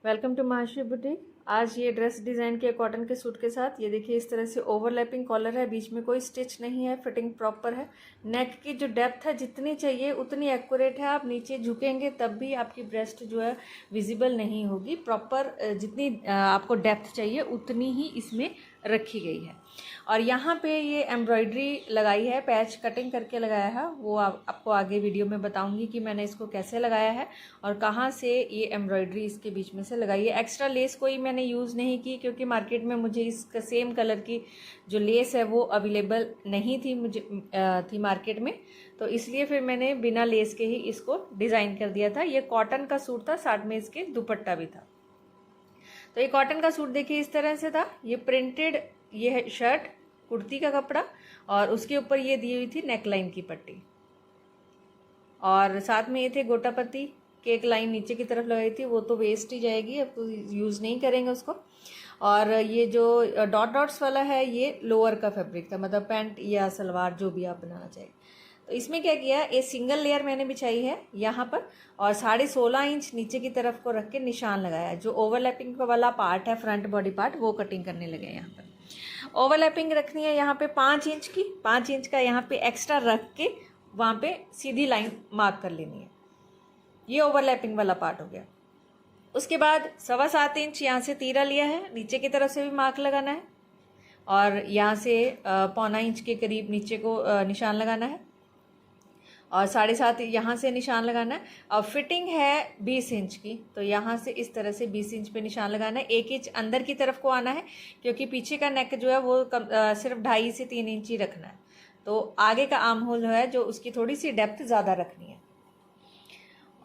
Welcome to Mahashri boutique. आज ये dress design किया कॉटन के सूट के साथ। ये देखिए इस तरह से ओवरलैपिंग कॉलर है, बीच में कोई स्टिच नहीं है, फिटिंग प्रॉपर है। नेक की जो डेप्थ है जितनी चाहिए उतनी एक्यूरेट है। आप नीचे झुकेंगे तब भी आपकी ब्रेस्ट जो है विजिबल नहीं होगी। प्रॉपर जितनी आपको डेप्थ चाहिए उतनी ही इसमें रखी गई है। और यहाँ पे ये एम्ब्रॉयडरी लगाई है, पैच कटिंग करके लगाया है। वो आपको आगे वीडियो में बताऊंगी कि मैंने इसको कैसे लगाया है और कहाँ से ये एम्ब्रॉयडरी इसके बीच में से लगाई है। एक्स्ट्रा लेस कोई मैंने यूज़ नहीं की क्योंकि मार्केट में मुझे इसका सेम कलर की जो लेस है वो अवेलेबल नहीं थी थी मार्केट में, तो इसलिए फिर मैंने बिना लेस के ही इसको डिज़ाइन कर दिया था। ये कॉटन का सूट था, साथ में इसके दुपट्टा भी था। तो ये कॉटन का सूट देखिए इस तरह से था। ये प्रिंटेड, ये है शर्ट, कुर्ती का कपड़ा, और उसके ऊपर ये दी हुई थी नेकलाइन की पट्टी, और साथ में ये थे गोटापत्ती की एक लाइन नीचे की तरफ लगाई थी। वो तो वेस्ट ही जाएगी, अब तो यूज़ नहीं करेंगे उसको। और ये जो डॉट डॉट्स वाला है ये लोअर का फैब्रिक था, मतलब पैंट या सलवार जो भी आप बनाना चाहिए। तो इसमें क्या किया, एक सिंगल लेयर मैंने बिछाई है यहाँ पर, और 16.5 इंच नीचे की तरफ को रख के निशान लगाया है। जो ओवरलैपिंग वाला पार्ट है, फ्रंट बॉडी पार्ट, वो कटिंग करने लगे। यहाँ पर ओवरलैपिंग रखनी है यहाँ पे 5 इंच की, 5 इंच का यहाँ पे एक्स्ट्रा रख के वहाँ पे सीधी लाइन मार्क कर लेनी है। ये ओवरलैपिंग वाला पार्ट हो गया। उसके बाद 7.25 इंच यहाँ से तीरा लिया है, नीचे की तरफ से भी मार्क लगाना है, और यहाँ से 1.25 इंच के करीब नीचे को निशान लगाना है, और 7.5 यहाँ से निशान लगाना है। और फिटिंग है 20 इंच की, तो यहाँ से इस तरह से 20 इंच पे निशान लगाना है। 1 इंच अंदर की तरफ को आना है क्योंकि पीछे का नेक जो है वो सिर्फ 2.5 से 3 इंच ही रखना है। तो आगे का आर्म होल जो है, जो उसकी थोड़ी सी डेप्थ ज़्यादा रखनी है।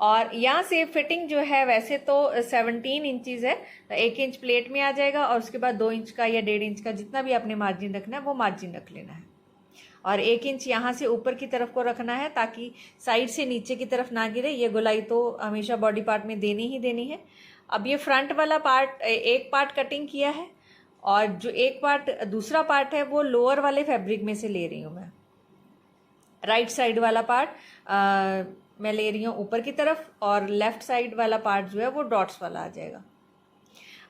और यहाँ से फिटिंग जो है वैसे तो 17 इंचज़ है, तो 1 इंच प्लेट में आ जाएगा, और उसके बाद 2 इंच का या 1.5 इंच का जितना भी आपने मार्जिन रखना है वो मार्जिन रख लेना है। और 1 इंच यहाँ से ऊपर की तरफ को रखना है ताकि साइड से नीचे की तरफ ना गिरे। ये गोलाई तो हमेशा बॉडी पार्ट में देनी ही देनी है। अब ये फ्रंट वाला पार्ट, एक पार्ट कटिंग किया है, और जो एक पार्ट दूसरा पार्ट है वो लोअर वाले फैब्रिक में से ले रही हूँ मैं। राइट साइड वाला पार्ट मैं ले रही हूँ ऊपर की तरफ, और लेफ्ट साइड वाला पार्ट जो है वो डॉट्स वाला आ जाएगा।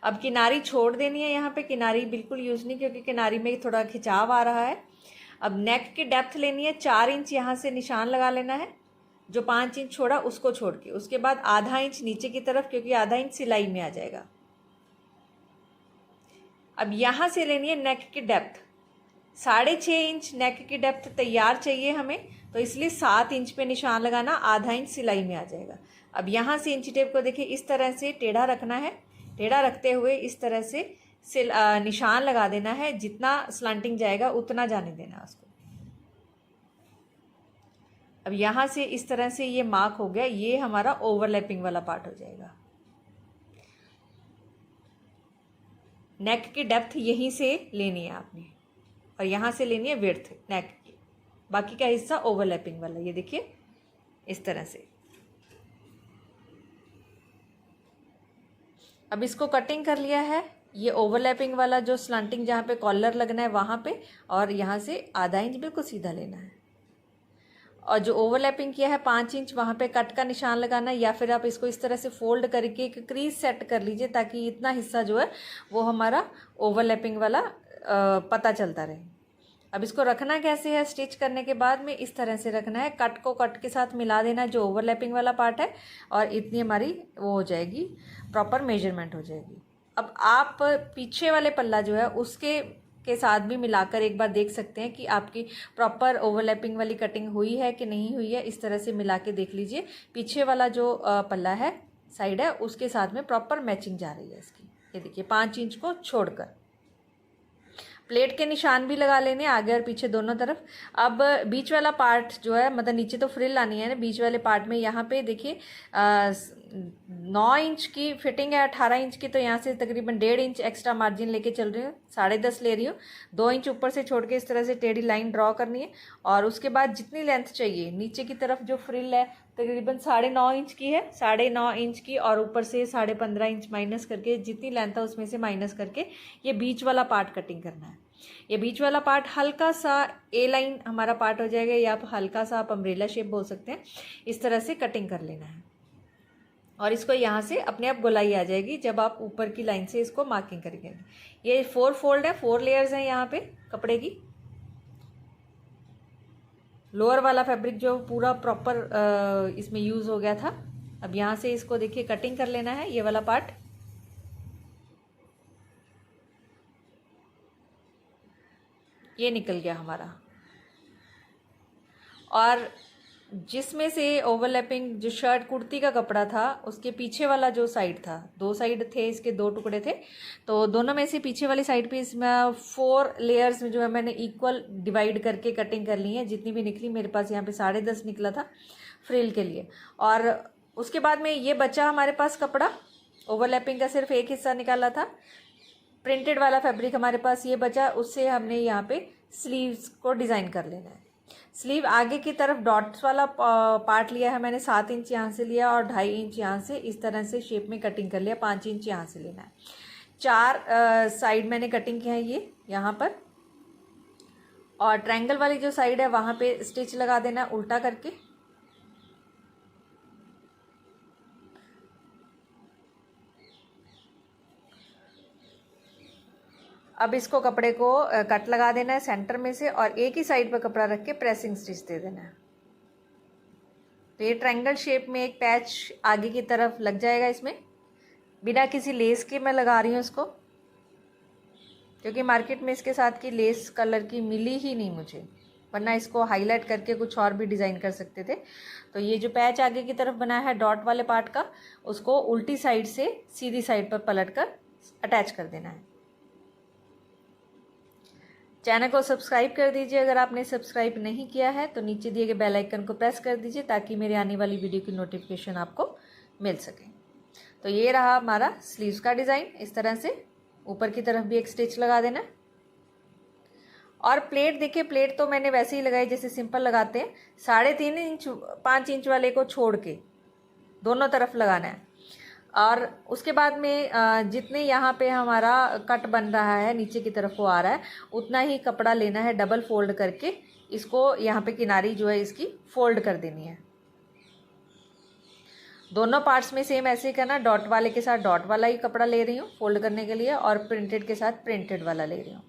अब किनारी छोड़ देनी है यहाँ पे, किनारी बिल्कुल यूज़ नहीं, क्योंकि किनारी में थोड़ा खिंचाव आ रहा है। अब नेक की डेप्थ लेनी है 4 इंच, यहाँ से निशान लगा लेना है। जो 5 इंच छोड़ा उसको छोड़ के, उसके बाद ½ इंच नीचे की तरफ, क्योंकि ½ इंच सिलाई में आ जाएगा। अब यहाँ से लेनी है नेक की डेप्थ 6.5 इंच। नेक की डेप्थ तैयार चाहिए हमें, तो इसलिए 7 इंच पे निशान लगाना, ½ इंच सिलाई में आ जाएगा। अब यहाँ से इंची टेप को देखिए इस तरह से टेढ़ा रखना है, टेढ़ा रखते हुए इस तरह से निशान लगा देना है। जितना स्लांटिंग जाएगा उतना जाने देना उसको। अब यहाँ से इस तरह से ये मार्क हो गया, ये हमारा ओवरलैपिंग वाला पार्ट हो जाएगा। नेक की डेप्थ यहीं से लेनी है आपने, और यहाँ से लेनी है विड्थ नेक की। बाकी का हिस्सा ओवरलैपिंग वाला, ये देखिए इस तरह से। अब इसको कटिंग कर लिया है। ये ओवरलैपिंग वाला जो स्लांटिंग जहाँ पे कॉलर लगना है वहाँ पे, और यहाँ से ½ इंच बिल्कुल सीधा लेना है। और जो ओवरलैपिंग किया है 5 इंच, वहाँ पे कट का निशान लगाना है, या फिर आप इसको इस तरह से फोल्ड करके एक क्रीज सेट कर लीजिए ताकि इतना हिस्सा जो है वो हमारा ओवरलैपिंग वाला पता चलता रहे। अब इसको रखना कैसे है, स्टिच करने के बाद में इस तरह से रखना है। कट को कट के साथ मिला देना है जो ओवरलैपिंग वाला पार्ट है, और इतनी हमारी वो हो जाएगी, प्रॉपर मेजरमेंट हो जाएगी। अब आप पीछे वाले पल्ला जो है उसके साथ भी मिलाकर एक बार देख सकते हैं कि आपकी प्रॉपर ओवरलैपिंग वाली कटिंग हुई है कि नहीं हुई है। इस तरह से मिला के देख लीजिए, पीछे वाला जो पल्ला है, साइड है, उसके साथ में प्रॉपर मैचिंग जा रही है इसकी। ये देखिए 5 इंच को छोड़कर। प्लेट के निशान भी लगा लेने आगे और पीछे दोनों तरफ। अब बीच वाला पार्ट जो है, मतलब नीचे तो फ्रिल आनी है ना, बीच वाले पार्ट में यहाँ पे देखिए 9 इंच की फिटिंग है, 18 इंच की, तो यहाँ से तकरीबन 1.5 इंच एक्स्ट्रा मार्जिन लेके चल रही हूँ, 10.5 ले रही हूँ। 2 इंच ऊपर से छोड़ के इस तरह से टेढ़ी लाइन ड्रॉ करनी है, और उसके बाद जितनी लेंथ चाहिए नीचे की तरफ जो फ्रिल है तकरीबन 9.5 इंच की है, 9.5 इंच की, और ऊपर से 15.5 इंच माइनस करके जितनी लेंथ है उसमें से माइनस करके ये बीच वाला पार्ट कटिंग करना है। ये बीच वाला पार्ट हल्का सा ए लाइन हमारा पार्ट हो जाएगा, या हल्का सा आप अम्ब्रेला शेप बोल सकते हैं। इस तरह से कटिंग कर लेना है, और इसको यहाँ से अपने आप गोलाई आ जाएगी जब आप ऊपर की लाइन से इसको मार्किंग करेंगे। ये 4 फोल्ड है, 4 लेयर्स हैं यहाँ पे कपड़े की। लोअर वाला फैब्रिक जो पूरा प्रॉपर इसमें यूज हो गया था। अब यहाँ से इसको देखिए कटिंग कर लेना है, ये वाला पार्ट। ये निकल गया हमारा। और जिसमें से ओवरलैपिंग जो शर्ट कुर्ती का कपड़ा था उसके पीछे वाला जो साइड था, 2 साइड थे इसके, 2 टुकड़े थे, तो दोनों में से पीछे वाली साइड पे इसमें 4 लेयर्स में जो है मैंने इक्वल डिवाइड करके कटिंग कर ली है। जितनी भी निकली मेरे पास यहाँ पे 10.5 निकला था फ्रिल के लिए। और उसके बाद में ये बचा हमारे पास कपड़ा, ओवरलैपिंग का सिर्फ एक हिस्सा निकाला था। प्रिंटेड वाला फैब्रिक हमारे पास ये बचा, उससे हमने यहाँ पे स्लीव्स को डिज़ाइन कर लेना है। स्लीव आगे की तरफ डॉट्स वाला पार्ट लिया है मैंने, 7 इंच यहाँ से लिया और 2.5 इंच यहाँ से, इस तरह से शेप में कटिंग कर लिया। 5 इंच यहाँ से लेना है। 4 साइड मैंने कटिंग किया है ये यहाँ पर। और ट्रायंगल वाली जो साइड है वहाँ पे स्टिच लगा देना है उल्टा करके। अब इसको कपड़े को कट लगा देना है सेंटर में से और एक ही साइड पर कपड़ा रख के प्रेसिंग स्टिच दे देना है। तो ये ट्रायंगल शेप में एक पैच आगे की तरफ लग जाएगा इसमें। बिना किसी लेस के मैं लगा रही हूँ इसको, क्योंकि मार्केट में इसके साथ की लेस कलर की मिली ही नहीं मुझे, वरना इसको हाईलाइट करके कुछ और भी डिज़ाइन कर सकते थे। तो ये जो पैच आगे की तरफ बनाया है डॉट वाले पार्ट का, उसको उल्टी साइड से सीधी साइड पर पलट कर अटैच कर देना है। चैनल को सब्सक्राइब कर दीजिए अगर आपने सब्सक्राइब नहीं किया है, तो नीचे दिए गए बेल आइकन को प्रेस कर दीजिए ताकि मेरे आने वाली वीडियो की नोटिफिकेशन आपको मिल सके। तो ये रहा हमारा स्लीव्स का डिज़ाइन। इस तरह से ऊपर की तरफ भी एक स्टिच लगा देना। और प्लेट देखिए, प्लेट तो मैंने वैसे ही लगाई जैसे सिंपल लगाते हैं। 3.5 इंच 5 इंच वाले को छोड़ के दोनों तरफ लगाना है। और उसके बाद में जितने यहाँ पे हमारा कट बन रहा है, नीचे की तरफ को आ रहा है, उतना ही कपड़ा लेना है, डबल फोल्ड करके इसको यहाँ पे किनारी जो है इसकी फोल्ड कर देनी है। दोनों पार्ट्स में सेम ऐसे ही करना। डॉट वाले के साथ डॉट वाला ही कपड़ा ले रही हूँ फोल्ड करने के लिए, और प्रिंटेड के साथ प्रिंटेड वाला ले रही हूँ।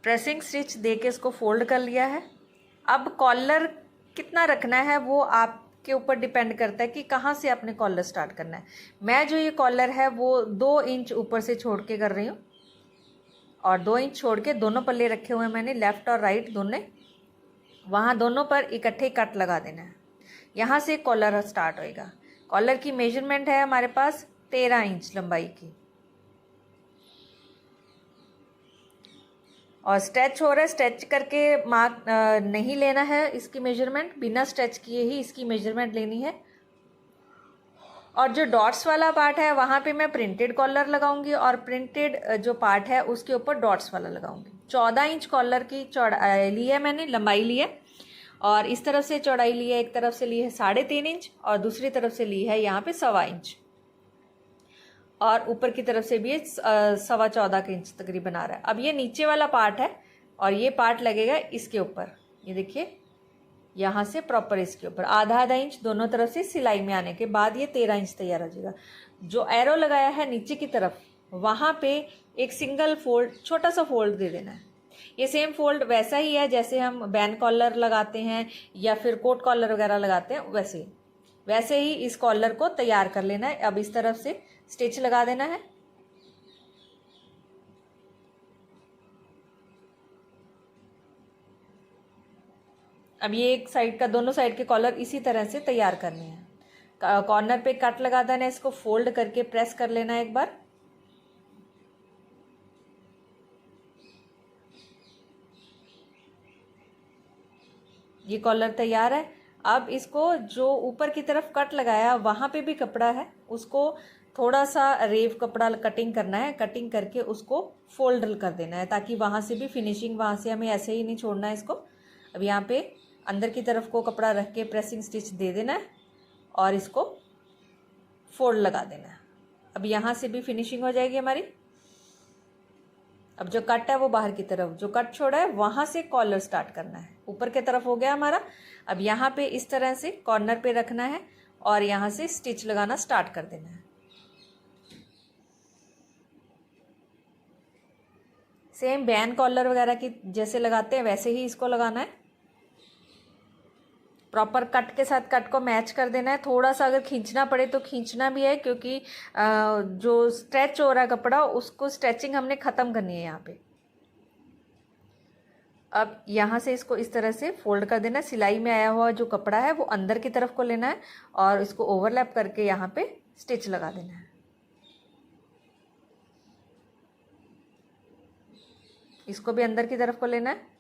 प्रेसिंग स्टिच देके इसको फोल्ड कर लिया है। अब कॉलर कितना रखना है वो आपके ऊपर डिपेंड करता है कि कहाँ से आपने कॉलर स्टार्ट करना है। मैं जो ये कॉलर है वो 2 इंच ऊपर से छोड़ के कर रही हूँ, और 2 इंच छोड़ के दोनों पल्ले रखे हुए हैं मैंने, लेफ़्ट और राइट दोनों। वहाँ दोनों पर इकट्ठे कट लगा देना है। यहाँ से कॉलर स्टार्ट होएगा। कॉलर की मेजरमेंट है हमारे पास 13 इंच लंबाई की। और स्ट्रेच हो रहा है, स्ट्रेच करके मार्क नहीं लेना है इसकी मेजरमेंट, बिना स्ट्रेच किए ही इसकी मेजरमेंट लेनी है। और जो डॉट्स वाला पार्ट है वहाँ पे मैं प्रिंटेड कॉलर लगाऊंगी, और प्रिंटेड जो पार्ट है उसके ऊपर डॉट्स वाला लगाऊंगी। 14 इंच कॉलर की चौड़ाई ली है मैंने, लंबाई ली है, और इस तरफ से चौड़ाई ली है, एक तरफ से ली है 3.5 इंच और दूसरी तरफ से ली है यहाँ पे 1.25 इंच, और ऊपर की तरफ से भी 14.25 इंच तकरीबन आ रहा है। अब ये नीचे वाला पार्ट है और ये पार्ट लगेगा इसके ऊपर। ये देखिए यहाँ से प्रॉपर इसके ऊपर आधा इंच दोनों तरफ से सिलाई में आने के बाद ये 13 इंच तैयार हो जाएगा। जो एरो लगाया है नीचे की तरफ वहाँ पे एक सिंगल फोल्ड, छोटा सा फोल्ड दे देना है। ये सेम फोल्ड वैसा ही है जैसे हम बैन कॉलर लगाते हैं या फिर कोट कॉलर वगैरह लगाते हैं, वैसे ही इस कॉलर को तैयार कर लेना है। अब इस तरफ से स्टिच लगा देना है। अब ये एक साइड का, दोनों साइड के कॉलर इसी तरह से तैयार करने हैं। कॉर्नर पे कट लगा देना है, इसको फोल्ड करके प्रेस कर लेना है एक बार। ये कॉलर तैयार है। अब इसको जो ऊपर की तरफ कट लगाया वहाँ पे भी कपड़ा है, उसको थोड़ा सा रेव कपड़ा कटिंग करना है। कटिंग करके उसको फोल्ड कर देना है ताकि वहाँ से भी फिनिशिंग, वहाँ से हमें ऐसे ही नहीं छोड़ना है इसको। अब यहाँ पे अंदर की तरफ को कपड़ा रख के प्रेसिंग स्टिच दे देना है और इसको फोल्ड लगा देना है। अब यहाँ से भी फिनिशिंग हो जाएगी हमारी। अब जो कट है वो बाहर की तरफ, जो कट छोड़ा है वहाँ से कॉलर स्टार्ट करना है, ऊपर की तरफ हो गया हमारा। अब यहाँ पे इस तरह से कॉर्नर पे रखना है और यहाँ से स्टिच लगाना स्टार्ट कर देना है। सेम बैन कॉलर वगैरह की जैसे लगाते हैं वैसे ही इसको लगाना है। प्रॉपर कट के साथ कट को मैच कर देना है। थोड़ा सा अगर खींचना पड़े तो खींचना भी है, क्योंकि जो स्ट्रेच हो रहा है कपड़ा उसको स्ट्रेचिंग हमने ख़त्म करनी है यहाँ पे। अब यहाँ से इसको इस तरह से फोल्ड कर देना है। सिलाई में आया हुआ जो कपड़ा है वो अंदर की तरफ को लेना है और इसको ओवरलैप करके यहाँ पे स्टिच लगा देना है। इसको भी अंदर की तरफ को लेना है।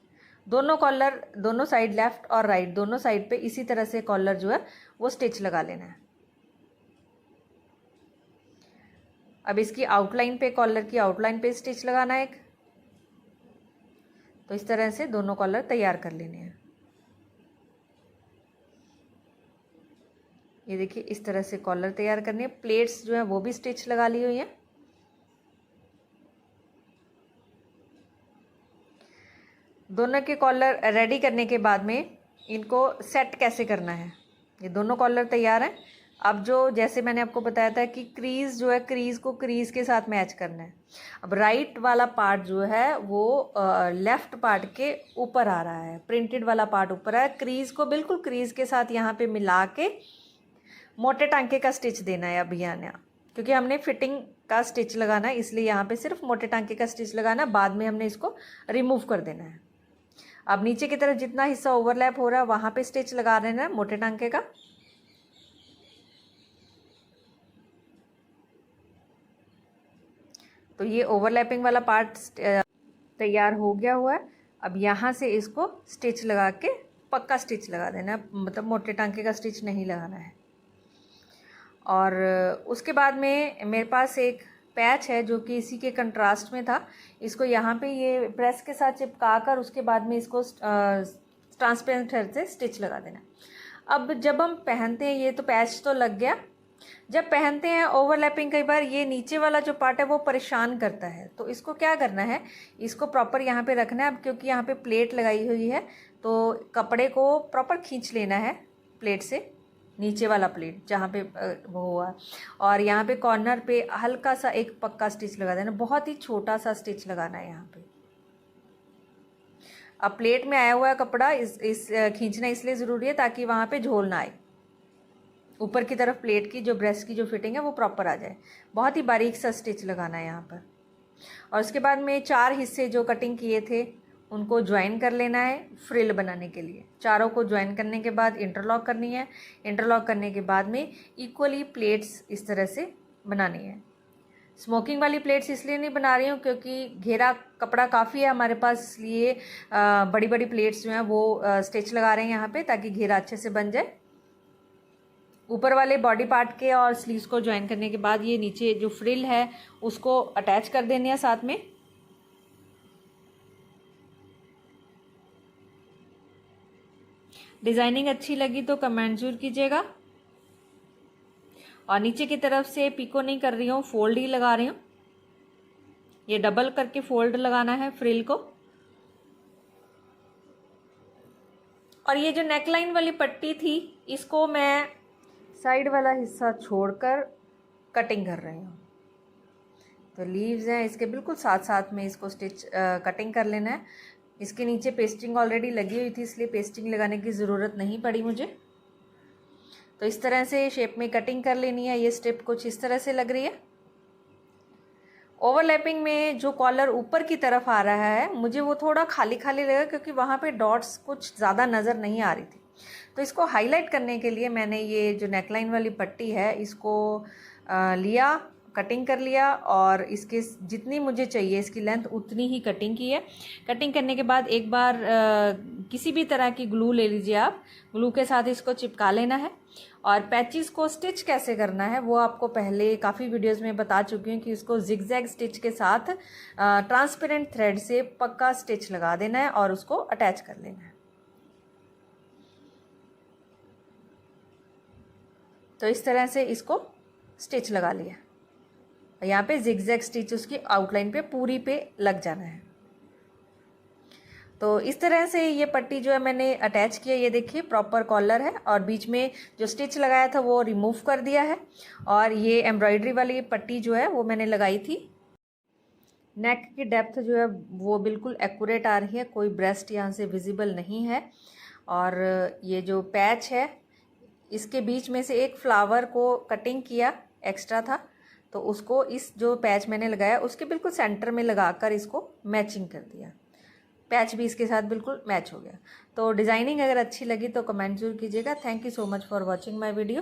दोनों कॉलर, दोनों साइड लेफ्ट और राइट दोनों साइड पे इसी तरह से कॉलर जो है वो स्टिच लगा लेना है। अब इसकी आउटलाइन पे, कॉलर की आउटलाइन पे स्टिच लगाना है एक। तो इस तरह से दोनों कॉलर तैयार कर लेने हैं। ये देखिए इस तरह से कॉलर तैयार करने हैं। प्लेट्स जो है वो भी स्टिच लगा ली हुई है। दोनों के कॉलर रेडी करने के बाद में इनको सेट कैसे करना है। ये दोनों कॉलर तैयार हैं। अब जो जैसे मैंने आपको बताया था कि क्रीज जो है, क्रीज को क्रीज के साथ मैच करना है। अब राइट वाला पार्ट जो है वो लेफ्ट पार्ट के ऊपर आ रहा है, प्रिंटेड वाला पार्ट ऊपर है। क्रीज को बिल्कुल क्रीज के साथ यहाँ पे मिला के मोटे टांके का स्टिच देना है। अब यहाँ क्योंकि हमने फिटिंग का स्टिच लगाना है इसलिए यहाँ पे सिर्फ मोटे टांके का स्टिच लगाना है, बाद में हमने इसको रिमूव कर देना है। अब नीचे की तरफ जितना हिस्सा ओवरलैप हो रहा है वहाँ पे स्टिच लगा देना है मोटे टांके का। तो ये ओवरलैपिंग वाला पार्ट तैयार हो गया हुआ है। अब यहाँ से इसको स्टिच लगा के पक्का स्टिच लगा देना है, मतलब मोटे टांके का स्टिच नहीं लगाना है। और उसके बाद में मेरे पास एक पैच है जो कि इसी के कंट्रास्ट में था। इसको यहाँ पे ये प्रेस के साथ चिपका कर उसके बाद में इसको ट्रांसपेरेंट थ्रेड से स्टिच लगा देना। अब जब हम पहनते हैं, ये तो पैच तो लग गया, जब पहनते हैं ओवरलैपिंग कई बार ये नीचे वाला जो पार्ट है वो परेशान करता है। तो इसको क्या करना है, इसको प्रॉपर यहाँ पे रखना है। अब क्योंकि यहाँ पे प्लेट लगाई हुई है तो कपड़े को प्रॉपर खींच लेना है प्लेट से, नीचे वाला प्लेट जहाँ पे वो हुआ, और यहाँ पे कॉर्नर पे हल्का सा एक पक्का स्टिच लगा देना। बहुत ही छोटा सा स्टिच लगाना है यहाँ पे। अब प्लेट में आया हुआ है कपड़ा, इस खींचना इसलिए ज़रूरी है ताकि वहाँ पे झोल ना आए। ऊपर की तरफ प्लेट की जो ब्रेस्ट की जो फिटिंग है वो प्रॉपर आ जाए। बहुत ही बारीक सा स्टिच लगाना है यहाँ पर। और उसके बाद में 4 हिस्से जो कटिंग किए थे उनको ज्वाइन कर लेना है फ्रिल बनाने के लिए। चारों को ज्वाइन करने के बाद इंटरलॉक करनी है। इंटरलॉक करने के बाद में इक्वली प्लेट्स इस तरह से बनानी है। स्मोकिंग वाली प्लेट्स इसलिए नहीं बना रही हूँ क्योंकि घेरा कपड़ा काफ़ी है हमारे पास, इसलिए बड़ी बड़ी प्लेट्स जो हैं वो स्टिच लगा रहे हैं यहाँ पे ताकि घेरा अच्छे से बन जाए। ऊपर वाले बॉडी पार्ट के और स्लीव्स को ज्वाइन करने के बाद ये नीचे जो फ्रिल है उसको अटैच कर देनी है साथ में। डिज़ाइनिंग अच्छी लगी तो कमेंट जरूर कीजिएगा। और नीचे की तरफ से पिको नहीं कर रही हूँ, फोल्ड ही लगा रही हूँ। ये डबल करके फोल्ड लगाना है फ्रिल को। और ये जो नेकलाइन वाली पट्टी थी इसको मैं साइड वाला हिस्सा छोड़कर कटिंग कर रही हूँ। तो लीव्स हैं इसके बिल्कुल साथ साथ में इसको स्टिच कटिंग कर लेना है। इसके नीचे पेस्टिंग ऑलरेडी लगी हुई थी इसलिए पेस्टिंग लगाने की ज़रूरत नहीं पड़ी मुझे। तो इस तरह से शेप में कटिंग कर लेनी है। ये स्टेप कुछ इस तरह से लग रही है। ओवरलैपिंग में जो कॉलर ऊपर की तरफ आ रहा है मुझे वो थोड़ा खाली खाली लगा क्योंकि वहाँ पे डॉट्स कुछ ज़्यादा नज़र नहीं आ रही थी। तो इसको हाईलाइट करने के लिए मैंने ये जो नेकलाइन वाली पट्टी है इसको लिया, कटिंग कर लिया और इसके जितनी मुझे चाहिए इसकी लेंथ उतनी ही कटिंग की है। कटिंग करने के बाद एक बार किसी भी तरह की ग्लू ले लीजिए आप, ग्लू के साथ इसको चिपका लेना है। और पैचेस को स्टिच कैसे करना है वो आपको पहले काफ़ी वीडियोस में बता चुकी हूँ कि इसको जिगजैग स्टिच के साथ ट्रांसपेरेंट थ्रेड से पक्का स्टिच लगा देना है और उसको अटैच कर लेना है। तो इस तरह से इसको स्टिच लगा लिया। यहाँ पे जिगजैग स्टिच उसकी आउटलाइन पे पूरी पे लग जाना है। तो इस तरह से ये पट्टी जो है मैंने अटैच किया, ये देखिए प्रॉपर कॉलर है और बीच में जो स्टिच लगाया था वो रिमूव कर दिया है और ये एम्ब्रॉयडरी वाली पट्टी जो है वो मैंने लगाई थी। नेक की डेप्थ जो है वो बिल्कुल एक्यूरेट आ रही है, कोई ब्रेस्ट यहाँ से विजिबल नहीं है। और ये जो पैच है इसके बीच में से एक फ्लावर को कटिंग किया, एक्स्ट्रा था, तो उसको इस जो पैच मैंने लगाया उसके बिल्कुल सेंटर में लगाकर इसको मैचिंग कर दिया। पैच भी इसके साथ बिल्कुल मैच हो गया। तो डिज़ाइनिंग अगर अच्छी लगी तो कमेंट जरूर कीजिएगा। Thank you so much for watching my video.